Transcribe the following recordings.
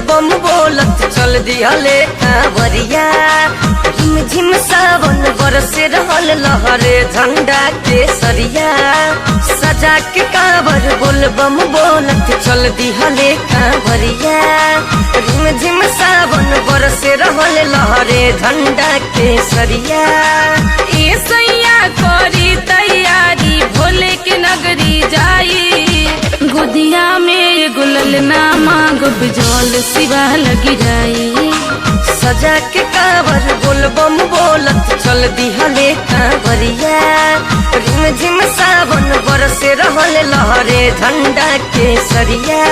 बम बोलत चल दिहले कांवरिया। झिम झिम सावन बरसे रहल लहरे झंडा के सरिया। सजा के कांवर बोल बम बोलत चल दिहले कांवरिया। झिम झिम सावन बरसे रहल लहरे झंडा के सरिया। ए सैया करी तैयारी भोले के नगरी जाई। गोदिया में गुलल ना मांग बिजोल सिवा लगी जाई। सजा के कांवर बोल बम बोलत चल दिहले कांवरिया। झिम झिम सावन बरसे रहल लहरे झंडा के सरिया।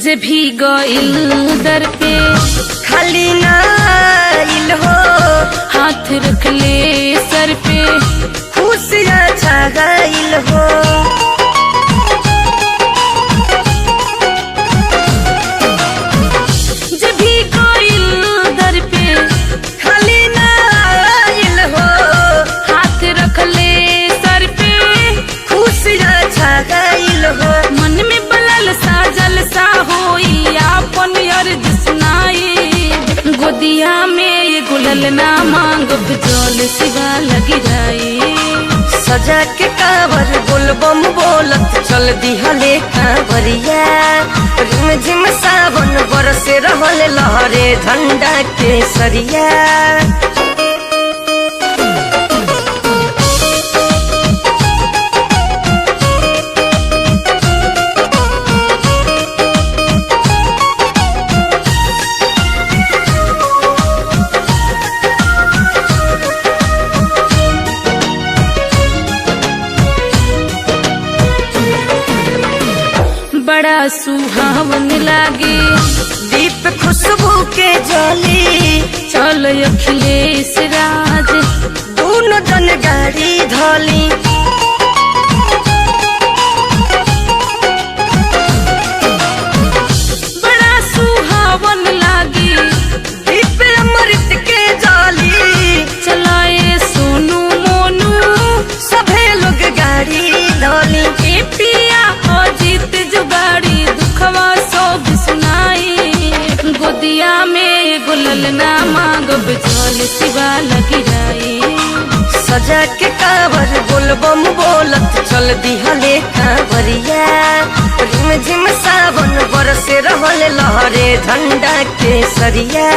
जे भी गइल दर पे खाली ना आइल हो। हाथ रख ले सर पे खुशियाँ छा गइल हो। जे भी गइल दर पे खाली ना आइल हो। हाथ रख ले सर पे खुशियाँ छा गइल हो। मन में बलल सा जलसा होई आपन अर्ज सुनाई। गोदिया में ये गुलल ना मांग बिजोल सिवा लगी जाई। सजा के कांवर बोल बम बोलत चल दिहले कांवरिया। झिम झिम सावन बरसे रहल लहरे झंडा के सरिया। बड़ा सुहावन लागे दीप खुशबू के जली। चल अखिलेश राज दोनों जन गाड़ी धली। बड़ा सुहावन लागे दीप अमृत के जली। चलाए सोनू मोनू सभे लोग गाड़ी धली। ए पिया अजीत जुगाड़ी दुखवा सब सुनाई। गोदिया में गुलल ना मांग बिजोल सिवा लगी जाई। सजा के कांवर बोल बम बोलत चल दिहले कांवरिया। झिम झिम सावन बरसे रहल लहरे झंडा के सरिया।